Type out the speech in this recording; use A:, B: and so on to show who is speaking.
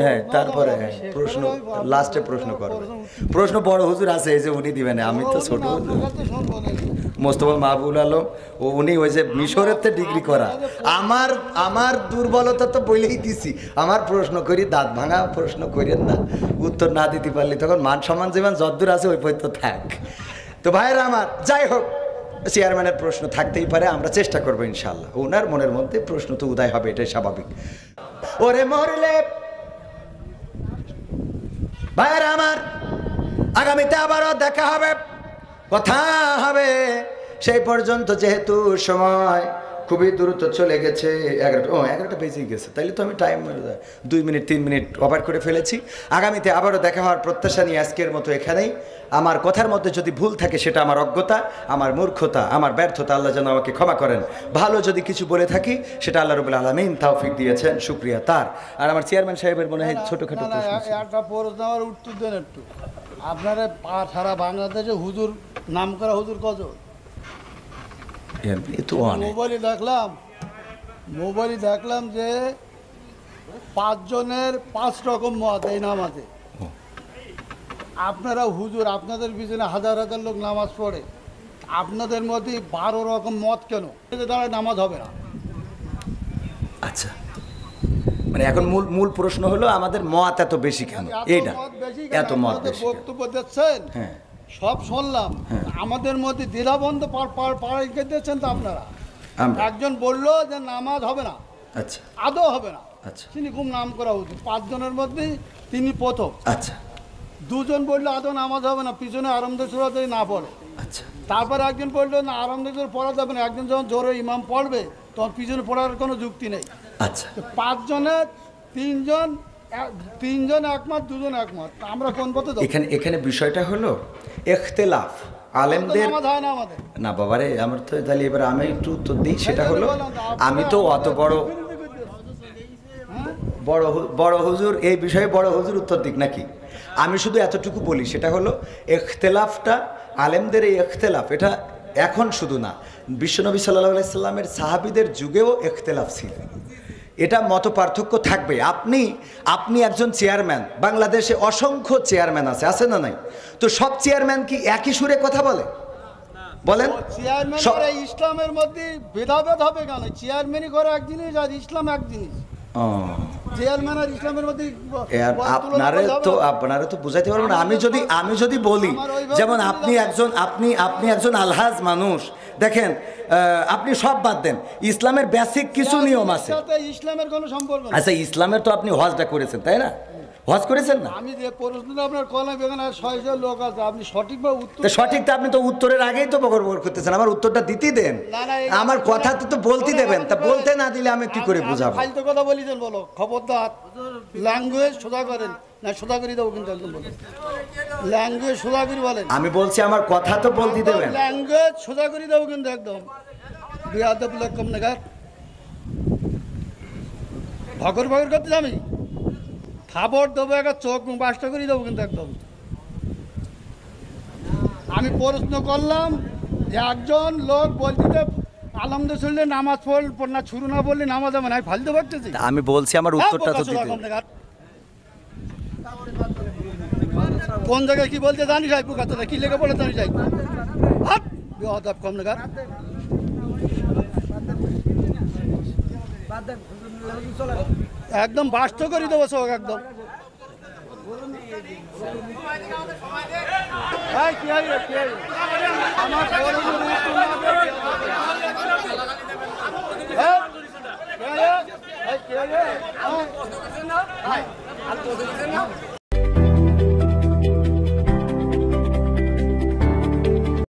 A: হ্যাঁ, তারপরে প্রশ্ন লাস্টে প্রশ্ন করবে। প্রশ্ন বড় হুজুর আছে, এই যে উনি দিবেন, আমি তো ছোট মোস্তফা মাহবুব আলম ও উনি ওই যে মিশরের ডিগ্রি করা। আমার দুর্বলতা তো বলেই দিছি, আমার প্রশ্ন করি দাঁত ভাঙা প্রশ্ন করেন না, উত্তর না দিতে পারলে তখন মান সম্মান যেমন যদ্দূর আছে ওই পর্যন্ত থাক। তো ভাইয়েরা আমার, যাই হোক, চেয়ারম্যানের প্রশ্ন থাকতেই পারে, আমরা চেষ্টা করবো ইনশাল্লাহ। ওনার মনের মধ্যে প্রশ্ন তো উদয় হবে, এটাই স্বাভাবিক। ওরে মরলে ভাইয়েরা আমার, আগামীতে আবারও দেখা হবে, কথা হবে। সেই পর্যন্ত যেহেতু সময় খুবই দ্রুত চলে গেছে, 11টা বেজে গেছে, তাইলে তো আমি টাইম 2 মিনিট 3 মিনিট ওভার করে ফেলেছি। আগামীতে আবারও দেখা হওয়ার প্রত্যাশা নিয়ে আজকের মতো এখানেই। আমার কথার মধ্যে যদি ভুল থাকে সেটা আমার অজ্ঞতা, আমার মূর্খতা, আমার ব্যর্থতা, আল্লাহ যেন আমাকে ক্ষমা করেন। ভালো যদি কিছু বলে থাকি সেটা আল্লাহ রাব্বুল আলামিন তৌফিক দিয়েছেন, শুকরিয়া তার। আর আমার চেয়ারম্যান সাহেবের মনে হয় ছোটখাটো প্রশ্ন,
B: একটা প্রশ্ন আমার উত্তর দেন একটু। আপনারা সারা বাংলাদেশে হুজুর নাম করা হুজুর কজন? মোবাইলে দেখলাম যে 5 জনের 5 রকম মত এই নামাজে। আপনারা হুজুর, আপনাদের পিছনে হাজার হাজার লোক নামাজ পড়ে, আপনাদের মধ্যে 12 রকম মত কেন? দ্বারা নামাজ হবে না।
A: আচ্ছা, মানে এখন মূল প্রশ্ন হলো আমাদের মত এত বেশি কেন? এইটা এত মত বেশি
B: বক্তব্য দিচ্ছেন, হ্যাঁ সব শুনলাম, আমাদের মধ্যে দ্বিধাবন্ধ পাড়াইতে দিচ্ছেন তো আপনারা। একজন বললো যে নামাজ হবে না, আচ্ছা আদৌ হবে না, আচ্ছা তিনি খুব নাম করা উচিত, 5 জনের মধ্যে তিনি প্রথম। আচ্ছা, 2 জন বললো আদৌ নামাজ হবে না, পিছনে আরামদায়ক সূরা যদি না পড়ে। আচ্ছা, তারপর একজন বললো না আরামদায়ক সূরা পড়া যাবে না, একজন যখন জোরে ইমাম পড়বে তখন পিছনে পড়ার কোনো যুক্তি নেই। আচ্ছা, 5 জনের 3 জন একমত, 2 জন একমত, আমরা কোন পথে যাব?
A: এখানে বিষয়টা হলো ইখতিলাফ আলেমদের না বাবারে। আমার তো তাহলে এবার আমি একটু উত্তর দিই, সেটা হলো আমি তো অত বড় হুজুর এই বিষয়ে বড় হুজুর উত্তর দিক নাকি? আমি শুধু এতটুকু বলি, সেটা হলো ইখতিলাফটা আলেমদের, এই ইখতিলাফ এটা এখন শুধু না, বিশ্বনবী সাল্লাল্লাহু আলাইহি সাল্লামের সাহাবীদের যুগেও ইখতিলাফ ছিল। এটা মত পার্থক্য থাকবে। আপনি একজন চেয়ারম্যান, বাংলাদেশে অসংখ্য চেয়ারম্যান আছে না নাই? তো সব চেয়ারম্যান কি একই সুরে কথা বলে? বলেন,
B: ইসলামের মধ্যে ভেদাভেদ হবে কেন? চেয়ারম্যানই করে এক জিনিস আর ইসলাম এক জিনিস।
A: আপনারা তো বুঝাইতে পারবেন না। আমি যদি বলি, যেমন আপনি একজন আলহাজ মানুষ, দেখেন আপনি সব বাদ দেন, ইসলামের বেসিক কিছু নিয়ম আছে।
B: ইসলামের কোনো সম্পর্ক না।
A: আচ্ছা, ইসলামের তো আপনি হজটা করেছেন, তাই না? হজ করেছেন না?
B: আমি যে প্রশ্নটা আপনার কলমে বেগান 600 লোক আছে, আপনি সঠিকভাবে উত্তর
A: সঠিকটা আপনি তো উত্তরের আগেই তো বকর করতেছেন, আমার উত্তরটা দিতেই দেন, আমার কথা তো বলতে দেবেন। তা বলতে না দিলে আমি কি করে বুঝাবো?
B: ফালতু কথা বলিছেন, বলো খবরদার, ল্যাঙ্গুয়েজ সোজা করেন না, সোজা করে দেবো কিন্তু একদম বলেন, ল্যাঙ্গুয়েজ সোজা করে বলেন।
A: আমি বলছি আমার কথা তো বলতে দেবেন,
B: ল্যাঙ্গুয়েজ সোজা করে দেবো কিন্তু একদম। বিয়াদব লোক কম নাগার ভগর করতে আমি খাবার দেবো, একটা চোখ বাসটা করে দেবো কিন্তু একদম। আমি প্রশ্ন করলাম যে একজন লোক বলতে আলহামদুলিল্লাহ নামাজ পড় না, শুরু না বললে নামাজ হবে না, ফালতু ভাবতেছি।
A: আমি বলছি আমার উত্তরটা তো দিতে।
B: কোন জায়গায় কি বলতে জানিস? আইপু কথা কি লেগে বলে জানিস? আইপু হাত বিয়াদব কম নাগার। একদম বাস্ত করে দেবো সব একদম। আমার